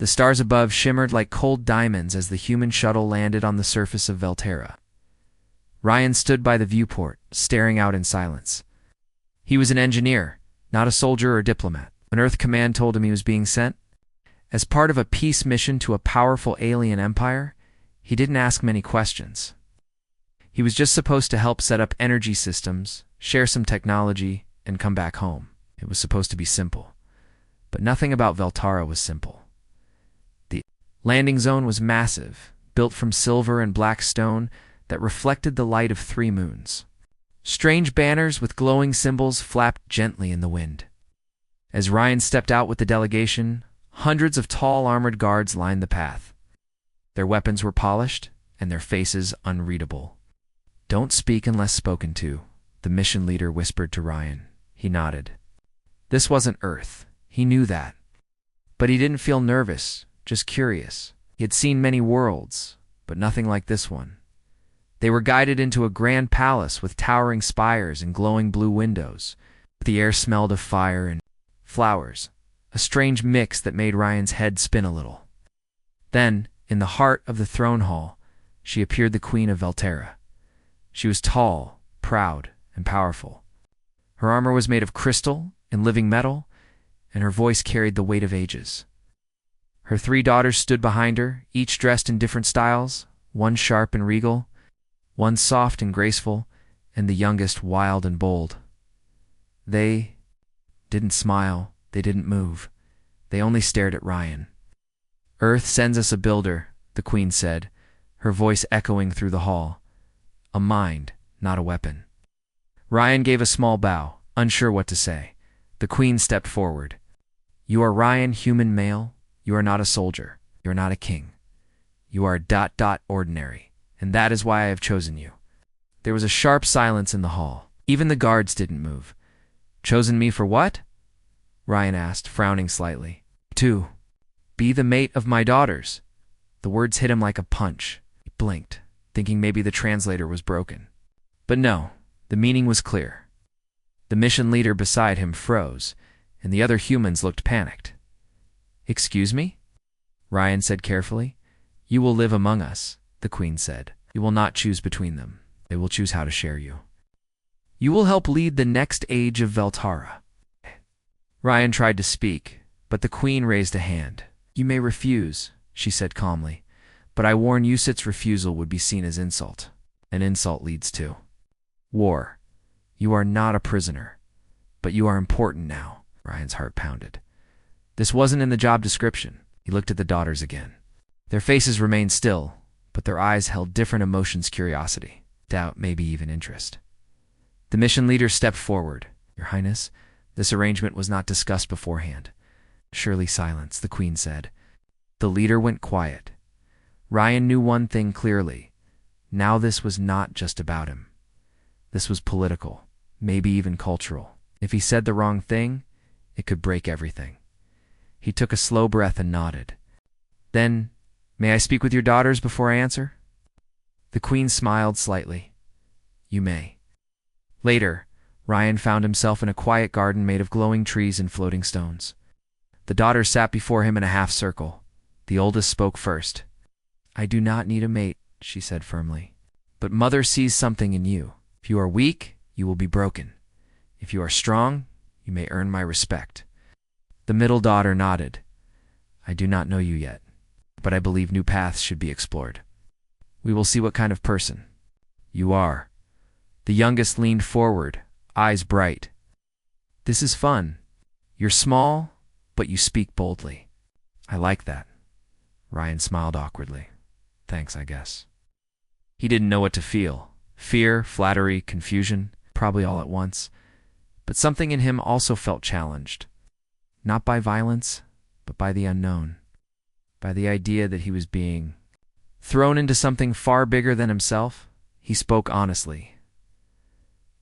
The stars above shimmered like cold diamonds as the human shuttle landed on the surface of Velterra. Ryan stood by the viewport, staring out in silence. He was an engineer, not a soldier or diplomat. When Earth Command told him he was being sent as part of a peace mission to a powerful alien empire, he didn't ask many questions. He was just supposed to help set up energy systems, share some technology, and come back home. It was supposed to be simple. But nothing about Velterra was simple. The landing zone was massive, built from silver and black stone that reflected the light of 3 moons. Strange banners with glowing symbols flapped gently in the wind. As Ryan stepped out with the delegation, hundreds of tall armored guards lined the path. Their weapons were polished, and their faces unreadable. "Don't speak unless spoken to," the mission leader whispered to Ryan. He nodded. This wasn't Earth. He knew that. But he didn't feel nervous, just curious. He had seen many worlds, but nothing like this one. They were guided into a grand palace with towering spires and glowing blue windows. The air smelled of fire and flowers, a strange mix that made Ryan's head spin a little. Then, in the heart of the throne hall, she appeared the Queen of Velterra. She was tall, proud, and powerful. Her armor was made of crystal and living metal, and her voice carried the weight of ages. Her 3 daughters stood behind her, each dressed in different styles, one sharp and regal, one soft and graceful, and the youngest wild and bold. They didn't smile, they didn't move. They only stared at Ryan. "Earth sends us a builder," the Queen said, her voice echoing through the hall. "A mind, not a weapon." Ryan gave a small bow, unsure what to say. The Queen stepped forward. "You are Ryan, human male. You are not a soldier. You are not a king. You are ordinary, and that is why I have chosen you." There was a sharp silence in the hall. Even the guards didn't move. "Chosen me for what?" Ryan asked, frowning slightly. "To be the mate of my daughters." The words hit him like a punch. He blinked, thinking maybe the translator was broken. But no, the meaning was clear. The mission leader beside him froze, and the other humans looked panicked. "Excuse me?" Ryan said carefully. "You will live among us," the Queen said. "You will not choose between them. They will choose how to share you. You will help lead the next age of Velterra." Ryan tried to speak, but the Queen raised a hand. "You may refuse," she said calmly, "but I warn you Sit's refusal would be seen as insult. An insult leads to war. You are not a prisoner, but you are important now." Ryan's heart pounded. This wasn't in the job description. He looked at the daughters again. Their faces remained still, but their eyes held different emotions: curiosity, doubt, maybe even interest. The mission leader stepped forward. "Your Highness, this arrangement was not discussed beforehand." "Surely silence," the Queen said. The leader went quiet. Ryan knew one thing clearly. Now this was not just about him. This was political, maybe even cultural. If he said the wrong thing, it could break everything. He took a slow breath and nodded. "Then, may I speak with your daughters before I answer?" The Queen smiled slightly. "You may." Later, Ryan found himself in a quiet garden made of glowing trees and floating stones. The daughters sat before him in a half circle. The oldest spoke first. "I do not need a mate," she said firmly. "But Mother sees something in you. If you are weak, you will be broken. If you are strong, you may earn my respect." The middle daughter nodded. "I do not know you yet, but I believe new paths should be explored. We will see what kind of person you are." The youngest leaned forward, eyes bright. "This is fun. You're small, but you speak boldly." "I like that." Ryan smiled awkwardly. "Thanks, I guess." He didn't know what to feel. Fear, flattery, confusion, probably all at once. But something in him also felt challenged. Not by violence, but by the unknown. By the idea that he was being thrown into something far bigger than himself. He spoke honestly.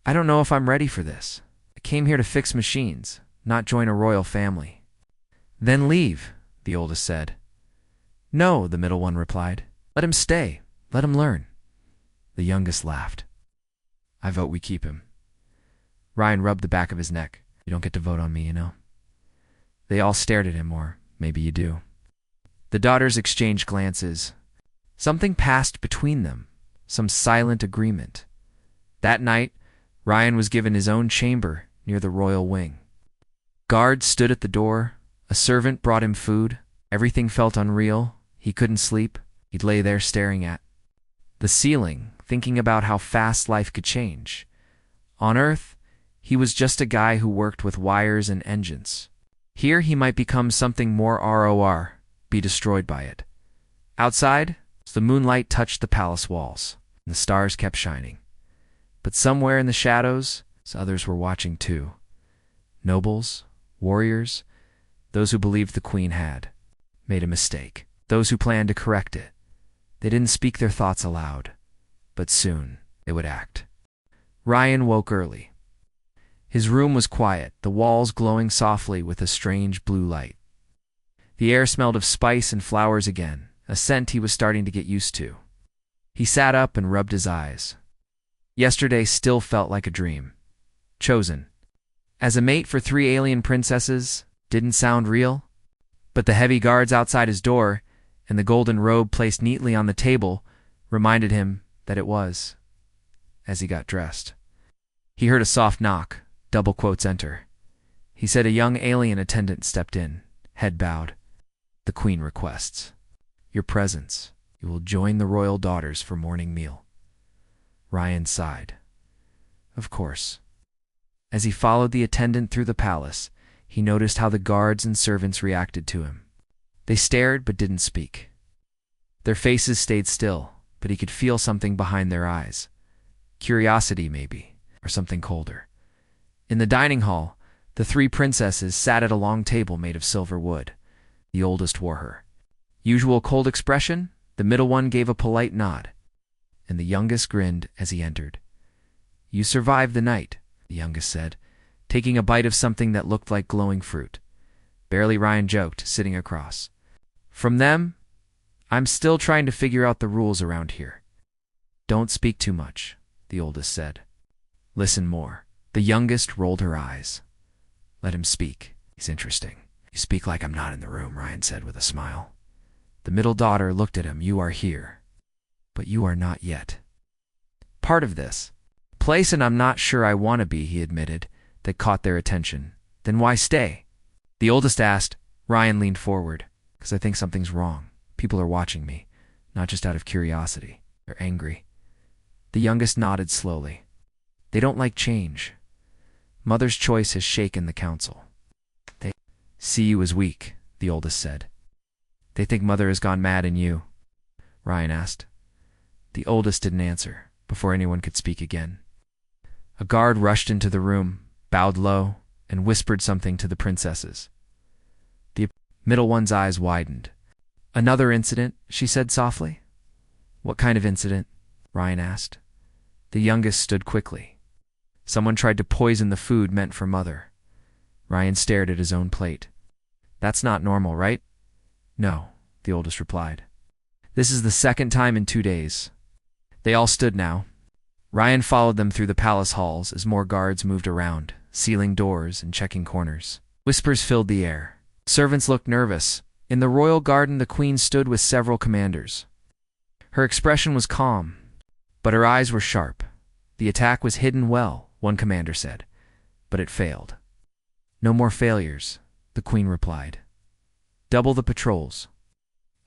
"I don't know if I'm ready for this. I came here to fix machines, not join a royal family." "Then leave," the oldest said. "No," the middle one replied. "Let him stay. Let him learn." The youngest laughed. "I vote we keep him." Ryan rubbed the back of his neck. "You don't get to vote on me, you know." They all stared at him, or maybe you do. The daughters exchanged glances. Something passed between them, some silent agreement. That night, Ryan was given his own chamber near the royal wing. Guards stood at the door. A servant brought him food. Everything felt unreal. He couldn't sleep. He'd lay there staring at the ceiling, thinking about how fast life could change. On Earth, he was just a guy who worked with wires and engines. Here he might become something more ROR, be destroyed by it. Outside, the moonlight touched the palace walls, and the stars kept shining. But somewhere in the shadows, others were watching too. Nobles, warriors, those who believed the queen had made a mistake, those who planned to correct it. They didn't speak their thoughts aloud, but soon they would act. Ryan woke early. His room was quiet, the walls glowing softly with a strange blue light. The air smelled of spice and flowers again, a scent he was starting to get used to. He sat up and rubbed his eyes. Yesterday still felt like a dream. Chosen as a mate for 3 alien princesses didn't sound real, but the heavy guards outside his door and the golden robe placed neatly on the table reminded him that it was. As he got dressed, he heard a soft knock, double quotes enter. He said a young alien attendant stepped in, head bowed. The queen requests your presence. You will join the royal daughters for morning meal. Ryan sighed. Of course. As he followed the attendant through the palace, he noticed how the guards and servants reacted to him. They stared but didn't speak. Their faces stayed still, but he could feel something behind their eyes. Curiosity, maybe, or something colder. In the dining hall, the 3 princesses sat at a long table made of silver wood. The oldest wore her usual cold expression, the middle one gave a polite nod, and the youngest grinned as he entered. You survived the night, the youngest said, taking a bite of something that looked like glowing fruit. Barely, Ryan joked, sitting across from them. I'm still trying to figure out the rules around here. Don't speak too much, the oldest said. Listen more. The youngest rolled her eyes. Let him speak. He's interesting. You speak like I'm not in the room, Ryan said with a smile. The middle daughter looked at him. You are here, but you are not yet part of this place, and I'm not sure I want to be, he admitted. That caught their attention. Then why stay? The oldest asked. Ryan leaned forward. Because I think something's wrong. People are watching me, not just out of curiosity. They're angry. The youngest nodded slowly. They don't like change. Mother's choice has shaken the council. They see you as weak, the oldest said. They think Mother has gone mad in you, Ryan asked. The oldest didn't answer before anyone could speak again. A guard rushed into the room, bowed low, and whispered something to the princesses. The middle one's eyes widened. Another incident, she said softly. What kind of incident? Ryan asked. The youngest stood quickly. Someone tried to poison the food meant for Mother. Ryan stared at his own plate. That's not normal, right? No, the oldest replied. This is the 2nd time in 2 days. They all stood now. Ryan followed them through the palace halls as more guards moved around, sealing doors and checking corners. Whispers filled the air. Servants looked nervous. In the royal garden, the queen stood with several commanders. Her expression was calm, but her eyes were sharp. The attack was hidden well, one commander said, but it failed. No more failures, the queen replied. Double the patrols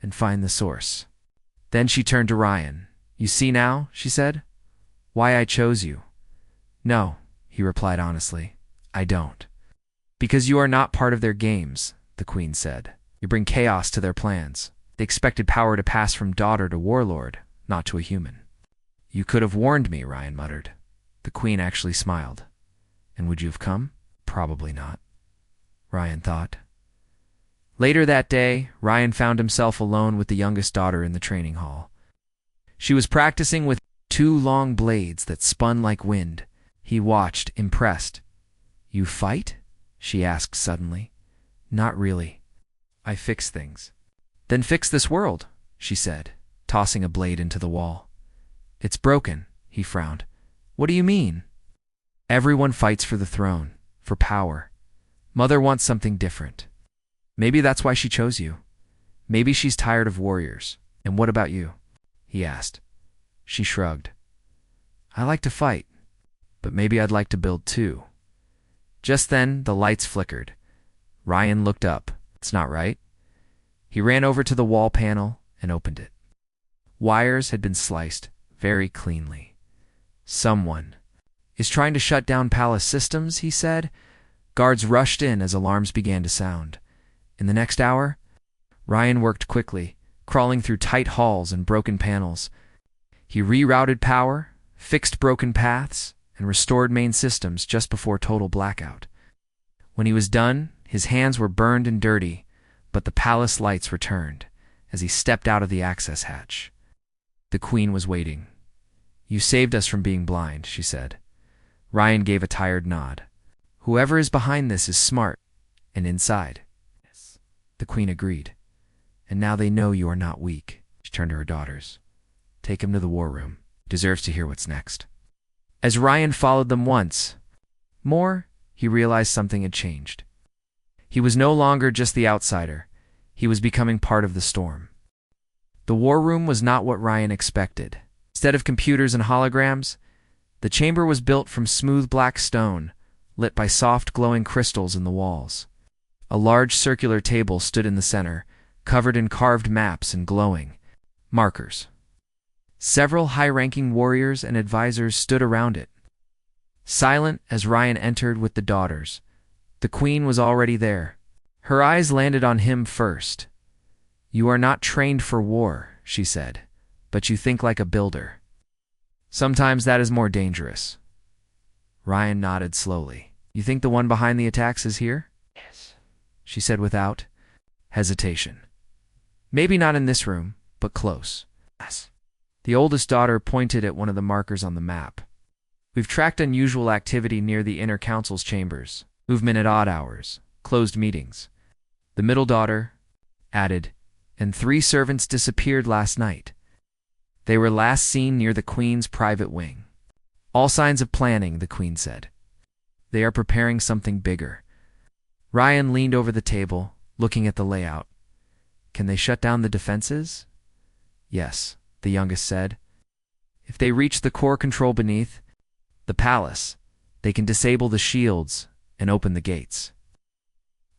and find the source. Then she turned to Ryan. You see now, she said, why I chose you. No, he replied honestly, I don't. Because you are not part of their games, the queen said. You bring chaos to their plans. They expected power to pass from daughter to warlord, not to a human. You could have warned me, Ryan muttered. The queen actually smiled. And would you have come? Probably not, Ryan thought. Later that day, Ryan found himself alone with the youngest daughter in the training hall. She was practicing with 2 long blades that spun like wind. He watched, impressed. You fight? She asked suddenly. Not really. I fix things. Then fix this world, she said, tossing a blade into the wall. It's broken, he frowned. What do you mean? Everyone fights for the throne, for power. Mother wants something different. Maybe that's why she chose you. Maybe she's tired of warriors. And what about you? He asked. She shrugged. I like to fight, but maybe I'd like to build too. Just then, the lights flickered. Ryan looked up. It's not right. He ran over to the wall panel and opened it. Wires had been sliced very cleanly. Someone is trying to shut down palace systems, he said. Guards rushed in as alarms began to sound. In the next hour, Ryan worked quickly, crawling through tight halls and broken panels. He rerouted power, fixed broken paths, and restored main systems just before total blackout. When he was done, his hands were burned and dirty, but the palace lights returned as he stepped out of the access hatch. The queen was waiting. You saved us from being blind, she said. Ryan gave a tired nod. Whoever is behind this is smart and inside. Yes, the queen agreed. And now they know you are not weak. She turned to her daughters. Take him to the war room. He deserves to hear what's next. As Ryan followed them once more, he realized something had changed. He was no longer just the outsider. He was becoming part of the storm. The war room was not what Ryan expected. Instead of computers and holograms, the chamber was built from smooth black stone, lit by soft glowing crystals in the walls. A large circular table stood in the center, covered in carved maps and glowing markers. Several high-ranking warriors and advisors stood around it. Silent as Ryan entered with the daughters, the queen was already there. Her eyes landed on him first. You are not trained for war, she said, but you think like a builder. Sometimes that is more dangerous. Ryan nodded slowly. You think the one behind the attacks is here? Yes, she said without hesitation. Maybe not in this room, but close. Yes. The oldest daughter pointed at one of the markers on the map. We've tracked unusual activity near the inner council's chambers, movement at odd hours, closed meetings. The middle daughter added, and 3 servants disappeared last night. They were last seen near the queen's private wing. All signs of planning, the queen said. They are preparing something bigger. Ryan leaned over the table, looking at the layout. Can they shut down the defenses? Yes, the youngest said. If they reach the core control beneath the palace, they can disable the shields and open the gates.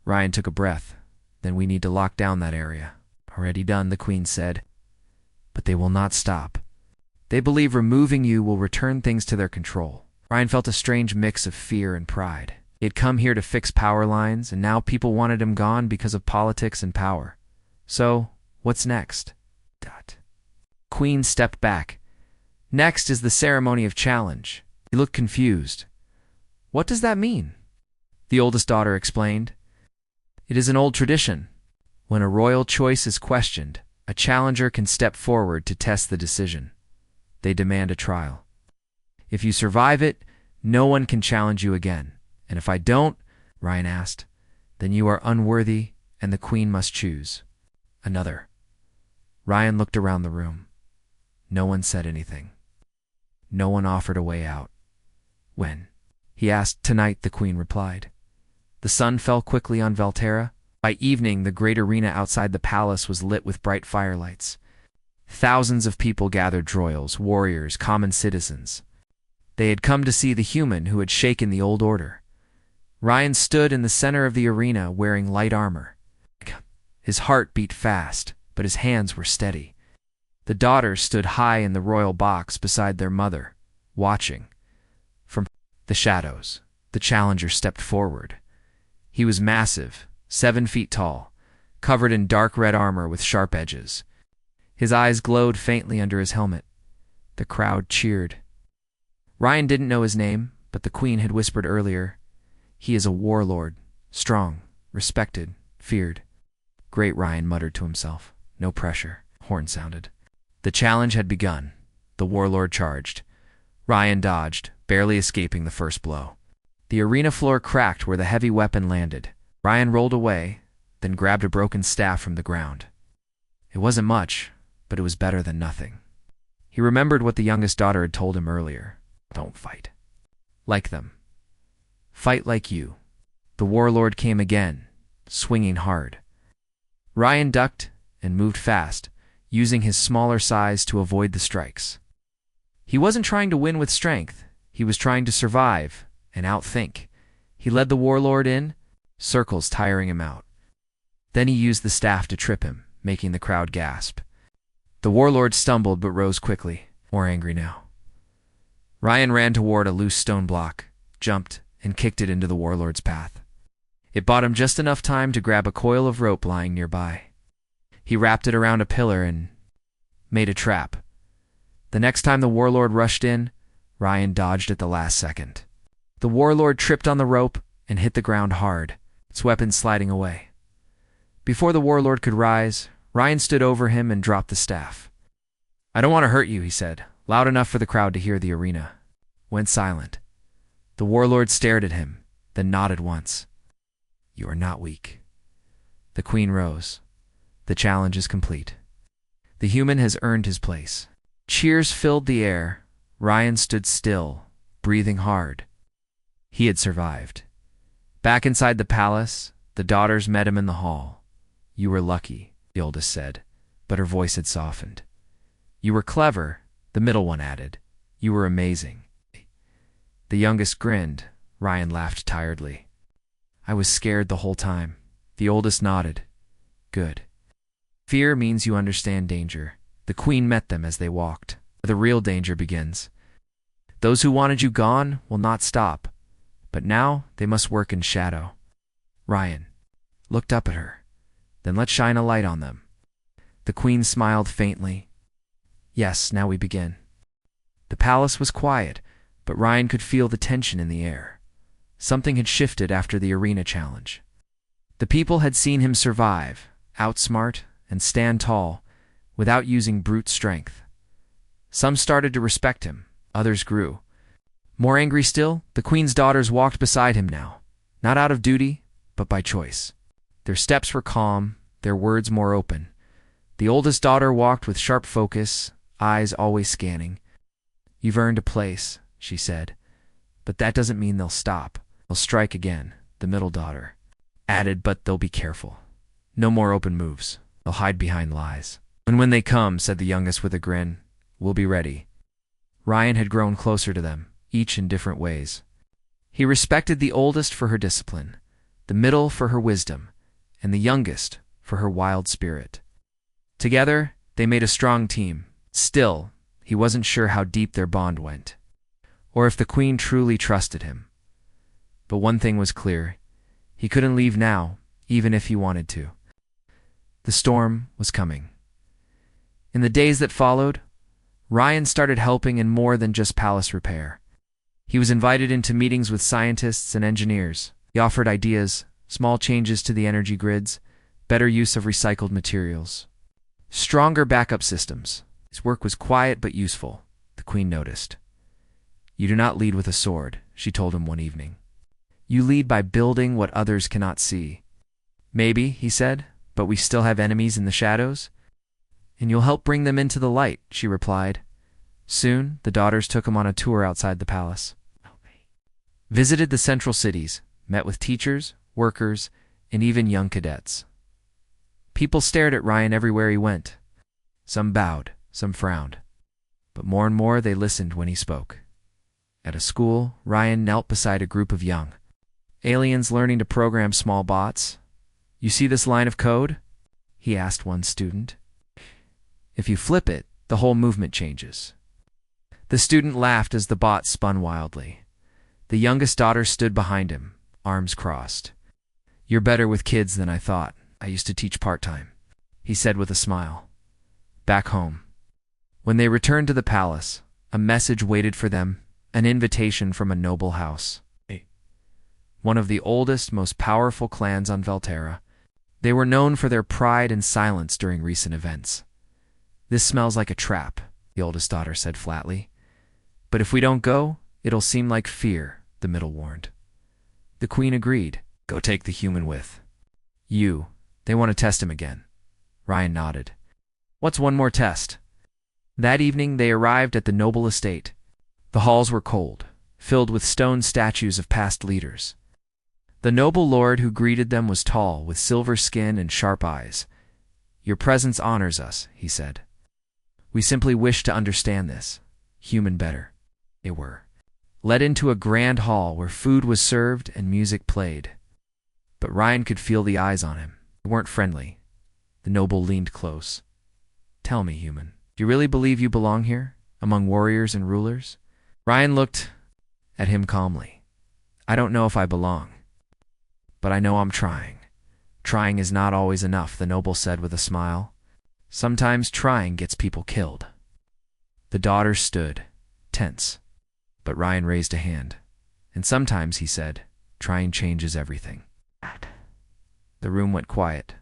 Ryan took a breath. Then we need to lock down that area. Already done, the queen said. But they will not stop. They believe removing you will return things to their control. Ryan felt a strange mix of fear and pride. He had come here to fix power lines, and now people wanted him gone because of politics and power. So, what's next? Queen stepped back. Next is the ceremony of challenge. He looked confused. What does that mean? The oldest daughter explained. It is an old tradition. When a royal choice is questioned, a challenger can step forward to test the decision. They demand a trial. If you survive it, no one can challenge you again. And if I don't, Ryan asked, then you are unworthy and the queen must choose. Another. Ryan looked around the room. No one said anything. No one offered a way out. When? He asked. Tonight, the queen replied. The sun fell quickly on Valterra. By evening, the great arena outside the palace was lit with bright firelights. Thousands of people gathered, droids, warriors, common citizens. They had come to see the human who had shaken the old order. Ryan stood in the center of the arena wearing light armor. His heart beat fast, but his hands were steady. The daughters stood high in the royal box beside their mother, watching. From the shadows, the challenger stepped forward. He was massive, 7 feet tall, covered in dark red armor with sharp edges. His eyes glowed faintly under his helmet. The crowd cheered. Ryan didn't know his name, but the queen had whispered earlier, he is a warlord, strong, respected, feared. Great, Ryan muttered to himself. No pressure. Horn sounded. The challenge had begun. The warlord charged. Ryan dodged, barely escaping the first blow. The arena floor cracked where the heavy weapon landed. Ryan rolled away, then grabbed a broken staff from the ground. It wasn't much, but it was better than nothing. He remembered what the youngest daughter had told him earlier. Don't fight like them. Fight like you. The warlord came again, swinging hard. Ryan ducked and moved fast, using his smaller size to avoid the strikes. He wasn't trying to win with strength. He was trying to survive and outthink. He led the warlord in circles, tiring him out. Then he used the staff to trip him, making the crowd gasp. The warlord stumbled but rose quickly, more angry now. Ryan ran toward a loose stone block, jumped, and kicked it into the warlord's path. It bought him just enough time to grab a coil of rope lying nearby. He wrapped it around a pillar and made a trap. The next time the warlord rushed in, Ryan dodged at the last second. The warlord tripped on the rope and hit the ground hard, its weapon sliding away. Before the warlord could rise, Ryan stood over him and dropped the staff. "I don't want to hurt you," he said, loud enough for the crowd to hear. The arena went silent. The warlord stared at him, then nodded once. "You are not weak." The queen rose. "The challenge is complete. The human has earned his place." Cheers filled the air. Ryan stood still, breathing hard. He had survived. Back inside the palace, the daughters met him in the hall. "You were lucky," the oldest said, but her voice had softened. "You were clever," the middle one added. "You were amazing." The youngest grinned. Ryan laughed tiredly. "I was scared the whole time." The oldest nodded. "Good. Fear means you understand danger." The queen met them as they walked. "The real danger begins. Those who wanted you gone will not stop, but now they must work in shadow." Ryan looked up at her. "Then let's shine a light on them." The queen smiled faintly. "Yes, now we begin." The palace was quiet, but Ryan could feel the tension in the air. Something had shifted after the arena challenge. The people had seen him survive, outsmart, and stand tall, without using brute strength. Some started to respect him, others grew. More angry still, the queen's daughters walked beside him now, not out of duty, but by choice. Their steps were calm, their words more open. The oldest daughter walked with sharp focus, eyes always scanning. "You've earned a place," she said, "but that doesn't mean they'll stop. They'll strike again," the middle daughter added, "but they'll be careful. No more open moves. They'll hide behind lies." "And when they come," said the youngest with a grin, "we'll be ready." Ryan had grown closer to them, each in different ways. He respected the oldest for her discipline, the middle for her wisdom, and the youngest for her wild spirit. Together, they made a strong team. Still, he wasn't sure how deep their bond went, or if the queen truly trusted him. But one thing was clear. He couldn't leave now, even if he wanted to. The storm was coming. In the days that followed, Ryan started helping in more than just palace repair. He was invited into meetings with scientists and engineers. He offered ideas, small changes to the energy grids, better use of recycled materials, stronger backup systems. His work was quiet but useful, the queen noticed. "You do not lead with a sword," she told him one evening. "You lead by building what others cannot see." "Maybe," he said, "but we still have enemies in the shadows." "And you'll help bring them into the light," she replied. Soon, the daughters took him on a tour outside the palace. Visited the central cities, met with teachers, workers, and even young cadets. People stared at Ryan everywhere he went. Some bowed, some frowned. But more and more they listened when he spoke. At a school, Ryan knelt beside a group of young aliens learning to program small bots. "You see this line of code?" he asked one student. "If you flip it, the whole movement changes." The student laughed as the bot spun wildly. The youngest daughter stood behind him, arms crossed. "You're better with kids than I thought. I used to teach part-time," he said with a smile. Back home, when they returned to the palace, a message waited for them, an invitation from a noble house. One of the oldest, most powerful clans on Velterra. They were known for their pride and silence during recent events. "This smells like a trap," the oldest daughter said flatly. "But if we don't go, it'll seem like fear," the middle warned. The queen agreed. "Go take the human with you. They want to test him again." Ryan nodded. "What's one more test?" That evening they arrived at the noble estate. The halls were cold, filled with stone statues of past leaders. The noble lord who greeted them was tall, with silver skin and sharp eyes. Your presence honors us, he said. We simply wish to understand this, human better. They were led into a grand hall where food was served and music played. But Ryan could feel the eyes on him. They weren't friendly. The noble leaned close. Tell me, human, do you really believe you belong here, among warriors and rulers? Ryan looked at him calmly. I don't know if I belong, but I know I'm trying. Trying is not always enough, the noble said with a smile. Sometimes trying gets people killed. The daughters stood, tense, but Ryan raised a hand. And sometimes, he said, trying changes everything. The room went quiet.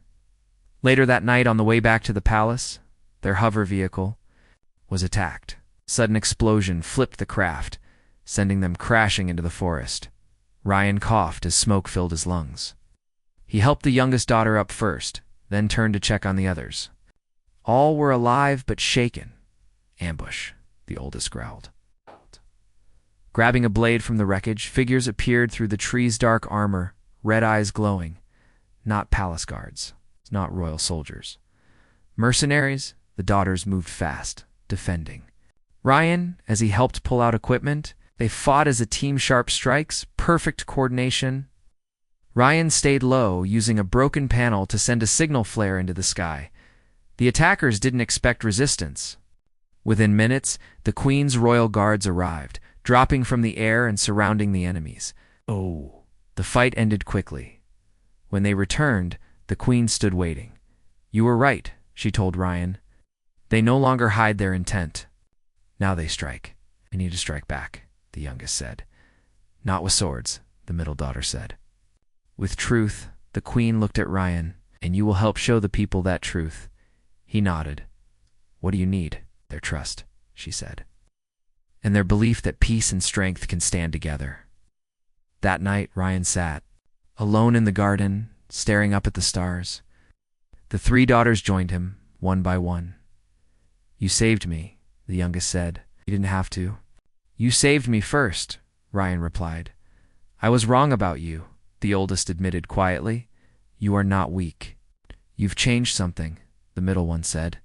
Later that night, on the way back to the palace, their hover vehicle was attacked. A sudden explosion flipped the craft, sending them crashing into the forest. Ryan coughed as smoke filled his lungs. He helped the youngest daughter up first, then turned to check on the others. All were alive but shaken. Ambush, the oldest growled. Grabbing a blade from the wreckage, figures appeared through the tree's dark armor, red eyes glowing. Not palace guards, not royal soldiers. Mercenaries, the daughters moved fast, defending. Ryan, as he helped pull out equipment, they fought as a team. Sharp strikes, perfect coordination. Ryan stayed low, using a broken panel to send a signal flare into the sky. The attackers didn't expect resistance. Within minutes, the Queen's royal guards arrived, dropping from the air and surrounding the enemies. Oh! The fight ended quickly. When they returned, the Queen stood waiting. You were right, she told Ryan. They no longer hide their intent. Now they strike. I need to strike back, the youngest said. Not with swords, the middle daughter said. With truth, the Queen looked at Ryan. And you will help show the people that truth. He nodded. What do you need? Their trust, she said. And their belief that peace and strength can stand together. That night, Ryan sat, alone in the garden, staring up at the stars. The three daughters joined him, one by one. You saved me, the youngest said. You didn't have to. You saved me first, Ryan replied. I was wrong about you, the oldest admitted quietly. You are not weak. You've changed something, the middle one said.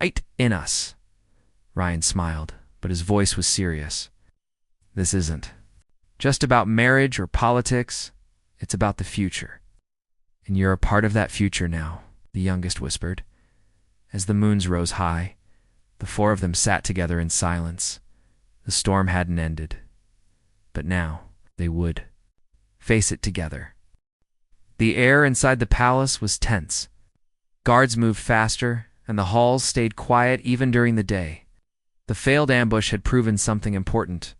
Right in us. Ryan smiled, but his voice was serious. This isn't just about marriage or politics. It's about the future. And you're a part of that future now, the youngest whispered. As the moons rose high, the four of them sat together in silence. The storm hadn't ended. But now, they would face it together. The air inside the palace was tense. Guards moved faster, and the halls stayed quiet even during the day. The failed ambush had proven something important.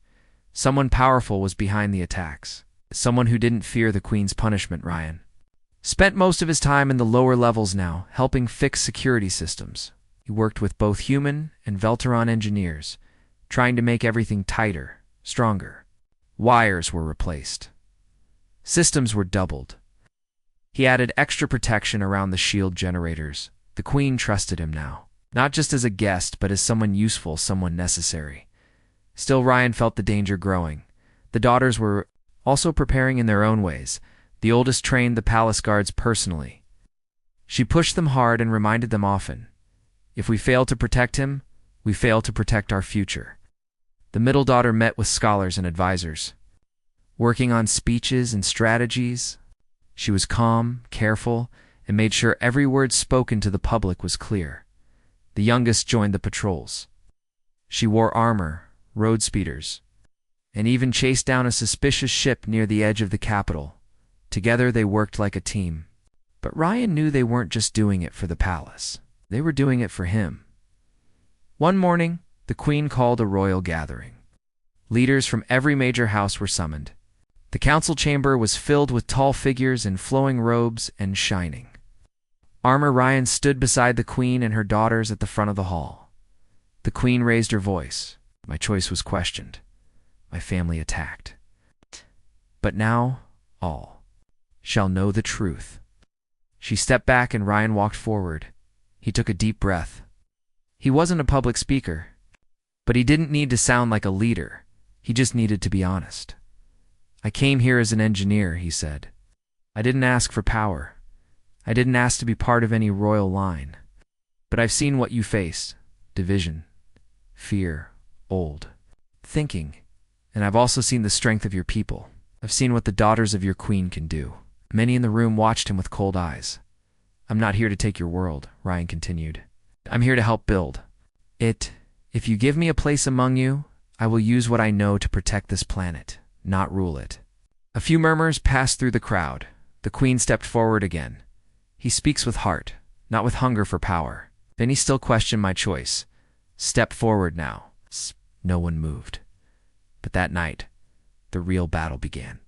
Someone powerful was behind the attacks. Someone who didn't fear the Queen's punishment. Ryan spent most of his time in the lower levels now, helping fix security systems. He worked with both human and Velteron engineers, trying to make everything tighter, stronger. Wires were replaced. Systems were doubled. He added extra protection around the shield generators. The Queen trusted him now, not just as a guest, but as someone useful, someone necessary. Still, Ryan felt the danger growing. The daughters were also preparing in their own ways. The oldest trained the palace guards personally. She pushed them hard and reminded them often, if we fail to protect him, we fail to protect our future. The middle daughter met with scholars and advisors, working on speeches and strategies. She was calm, careful, and made sure every word spoken to the public was clear. The youngest joined the patrols. She wore armor, road speeders, and even chased down a suspicious ship near the edge of the capital. Together they worked like a team. But Ryan knew they weren't just doing it for the palace. They were doing it for him. One morning, the Queen called a royal gathering. Leaders from every major house were summoned. The council chamber was filled with tall figures in flowing robes and shining armor. Ryan stood beside the Queen and her daughters at the front of the hall. The Queen raised her voice. My choice was questioned. My family attacked. But now, all shall know the truth. She stepped back and Ryan walked forward. He took a deep breath. He wasn't a public speaker, but he didn't need to sound like a leader. He just needed to be honest. I came here as an engineer, he said. I didn't ask for power. I didn't ask to be part of any royal line. But I've seen what you faced: division, fear, old thinking. And I've also seen the strength of your people. I've seen what the daughters of your queen can do. Many in the room watched him with cold eyes. I'm not here to take your world, Ryan continued. I'm here to help build it. If you give me a place among you, I will use what I know to protect this planet, not rule it. A few murmurs passed through the crowd. The queen stepped forward again. He speaks with heart, not with hunger for power. Then he still questioned my choice. Step forward now. No one moved. But that night, the real battle began.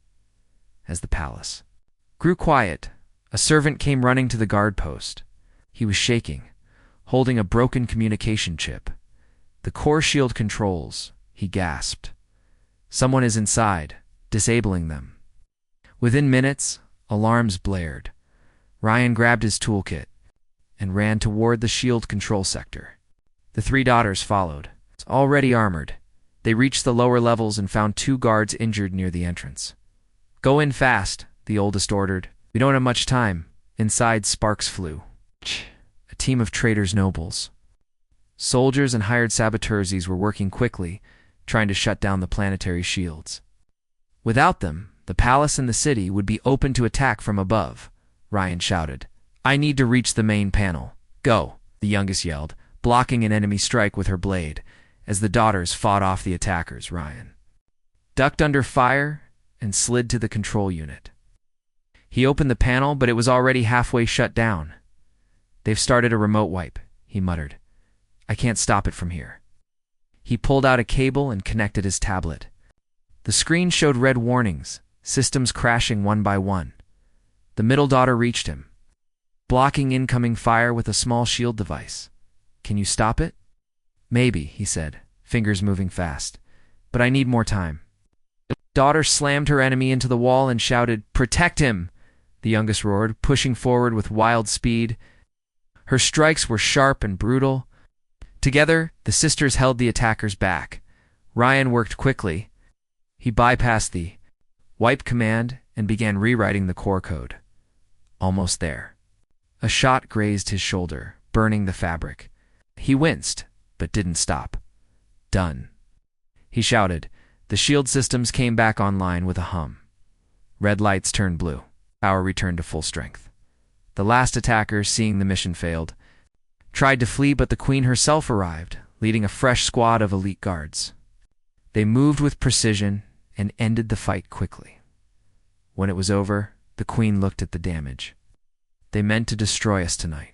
As the palace grew quiet, a servant came running to the guard post. He was shaking, holding a broken communication chip. The core shield controls, he gasped. Someone is inside, disabling them. Within minutes, alarms blared. Ryan grabbed his toolkit and ran toward the shield control sector. The three daughters followed, already armored. They reached the lower levels and found 2 guards injured near the entrance. Go in fast, the oldest ordered. We don't have much time. Inside, sparks flew. A team of traitors nobles. Soldiers and hired saboteurs were working quickly, trying to shut down the planetary shields. Without them, the palace and the city would be open to attack from above, Ryan shouted. I need to reach the main panel. Go, the youngest yelled, blocking an enemy strike with her blade. As the daughters fought off the attackers, Ryan ducked under fire and slid to the control unit. He opened the panel, but it was already halfway shut down. They've started a remote wipe, he muttered. I can't stop it from here. He pulled out a cable and connected his tablet. The screen showed red warnings, systems crashing one by one. The middle daughter reached him, blocking incoming fire with a small shield device. Can you stop it? Maybe, he said, fingers moving fast. But I need more time. The daughter slammed her enemy into the wall and shouted, Protect him! The youngest roared, pushing forward with wild speed. Her strikes were sharp and brutal. Together, the sisters held the attackers back. Ryan worked quickly. He bypassed the wipe command and began rewriting the core code. Almost there. A shot grazed his shoulder, burning the fabric. He winced, but didn't stop. Done. He shouted. The shield systems came back online with a hum. Red lights turned blue. Power returned to full strength. The last attacker, seeing the mission failed, tried to flee, but the queen herself arrived, leading a fresh squad of elite guards. They moved with precision and ended the fight quickly. When it was over, the queen looked at the damage. They meant to destroy us tonight.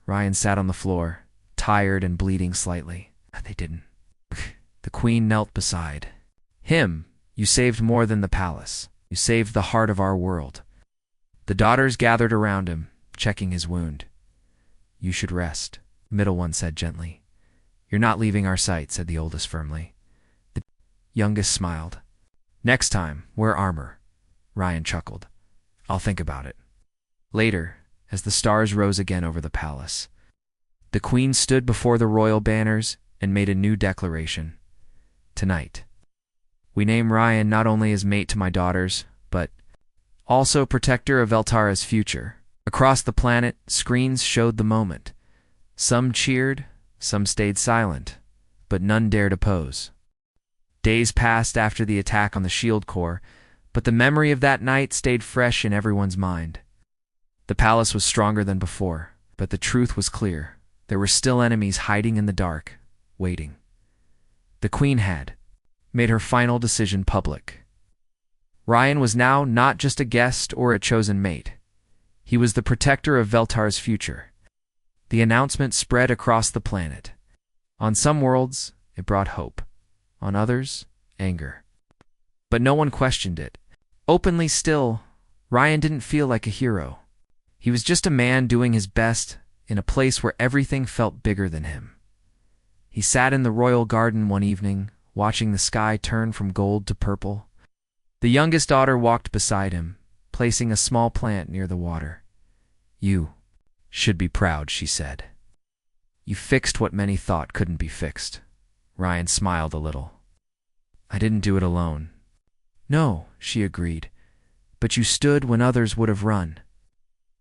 Ryan sat on the floor, tired and bleeding slightly. They didn't. The queen knelt beside him. You saved more than the palace. You saved the heart of our world. The daughters gathered around him, checking his wound. You should rest, the middle one said gently. You're not leaving our sight, said the oldest firmly. The youngest smiled. Next time, wear armor. Ryan chuckled. I'll think about it. Later, as the stars rose again over the palace, the queen stood before the royal banners and made a new declaration. Tonight, we name Ryan not only as mate to my daughters, but also protector of Veltara's future. Across the planet, screens showed the moment. Some cheered, some stayed silent, but none dared oppose. Days passed after the attack on the shield core, but the memory of that night stayed fresh in everyone's mind. The palace was stronger than before, but the truth was clear. There were still enemies hiding in the dark, waiting. The queen had made her final decision public. Ryan was now not just a guest or a chosen mate. He was the protector of Veltar's future. The announcement spread across the planet. On some worlds, it brought hope. On others, anger. But no one questioned it. Openly still, Ryan didn't feel like a hero. He was just a man doing his best in a place where everything felt bigger than him. He sat in the royal garden one evening, watching the sky turn from gold to purple. The youngest daughter walked beside him, placing a small plant near the water. You should be proud, she said. You fixed what many thought couldn't be fixed. Ryan smiled a little. I didn't do it alone. No, she agreed, but you stood when others would have run.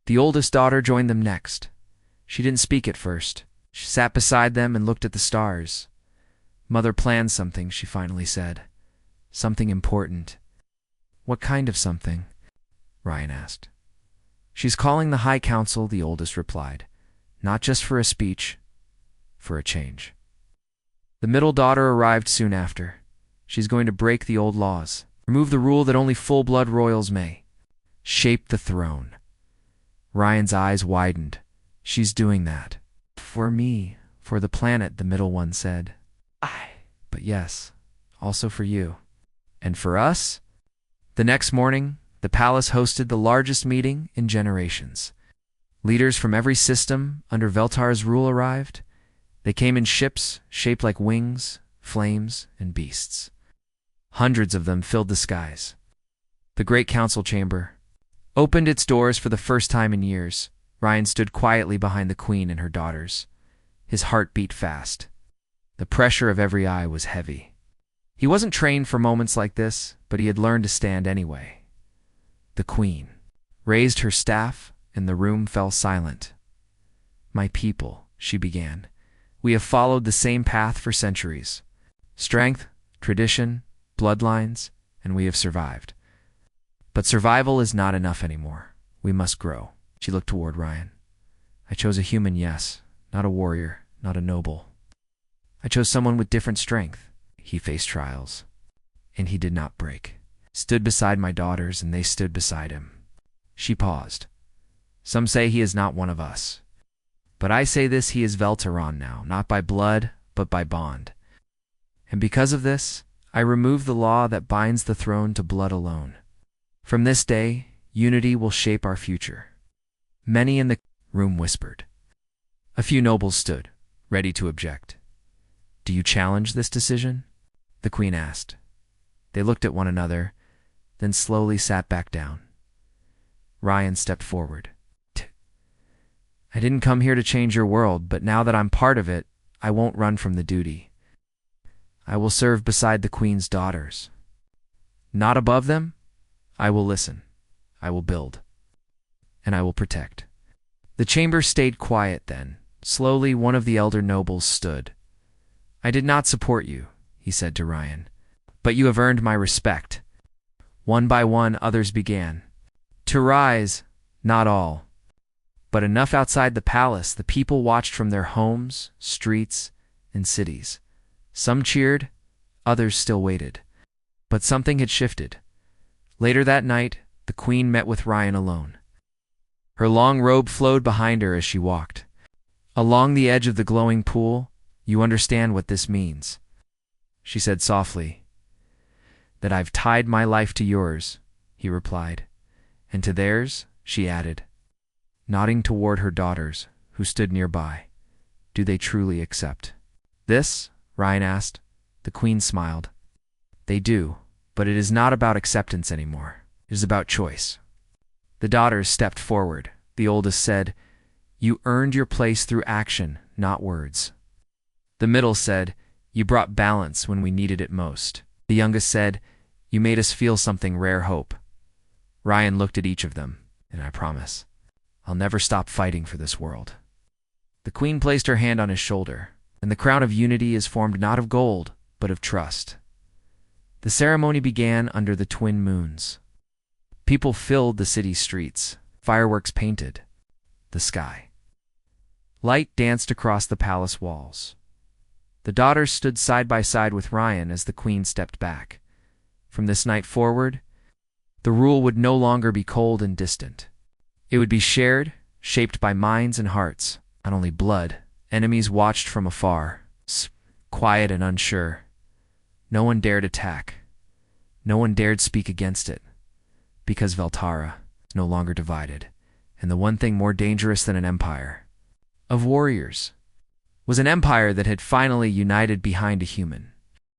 The oldest daughter joined them next. She didn't speak at first. She sat beside them and looked at the stars. "Mother planned something," she finally said. "Something important." "What kind of something?" Ryan asked. "She's calling the High Council," the oldest replied. "Not just for a speech, for a change." The middle daughter arrived soon after. She's going to break the old laws, remove the rule that only full-blood royals may, shape the throne. Ryan's eyes widened. "She's doing that. For me, for the planet," the middle one said. "But yes, also for you." "And for us?" The next morning, the palace hosted the largest meeting in generations. Leaders from every system under Veltar's rule arrived. They came in ships shaped like wings, flames, and beasts. Hundreds of them filled the skies. The great council chamber opened its doors for the first time in years. Ryan stood quietly behind the queen and her daughters. His heart beat fast. The pressure of every eye was heavy. He wasn't trained for moments like this, but he had learned to stand anyway. The queen raised her staff, and the room fell silent. "My people," she began, "we have followed the same path for centuries. Strength, tradition, bloodlines, and we have survived. But survival is not enough anymore. We must grow." She looked toward Ryan. "I chose a human, yes, not a warrior, not a noble. I chose someone with different strength." He faced trials, and he did not break. "Stood beside my daughters, and they stood beside him." She paused. "Some say he is not one of us. But I say this, he is Veltaron now, not by blood, but by bond. And because of this, I remove the law that binds the throne to blood alone. From this day, unity will shape our future." Many in the room whispered. A few nobles stood, ready to object. "Do you challenge this decision?" the queen asked. They looked at one another, then slowly sat back down. Ryan stepped forward. "I didn't come here to change your world, but now that I'm part of it, I won't run from the duty. I will serve beside the queen's daughters. Not above them. I will listen. I will build. And I will protect." The chamber stayed quiet then. Slowly, one of the elder nobles stood. "I did not support you," he said to Ryan, "but you have earned my respect." One by one, others began to rise, not all, but enough. Outside the palace, the people watched from their homes, streets, and cities. Some cheered, others still waited. But something had shifted. Later that night, the queen met with Ryan alone. Her long robe flowed behind her as she walked. "Along the edge of the glowing pool, you understand what this means," she said softly. "That I've tied my life to yours," he replied. "And to theirs," she added, nodding toward her daughters, who stood nearby. "Do they truly accept this?" Ryan asked. The queen smiled. "They do, but it is not about acceptance anymore. It is about choice." The daughters stepped forward. The oldest said, "You earned your place through action, not words." The middle said, "You brought balance when we needed it most." The youngest said, "You made us feel something rare, hope." Ryan looked at each of them, and I promise, I'll never stop fighting for this world. The queen placed her hand on his shoulder, and the crown of unity is formed not of gold, but of trust. The ceremony began under the twin moons. People filled the city streets, fireworks painted the sky. Light danced across the palace walls. The daughters stood side by side with Ryan as the queen stepped back. From this night forward, the rule would no longer be cold and distant. It would be shared, shaped by minds and hearts, not only blood. Enemies watched from afar, quiet and unsure. No one dared attack. No one dared speak against it. Because Veltara is no longer divided, and the one thing more dangerous than an empire of warriors was an empire that had finally united behind a human.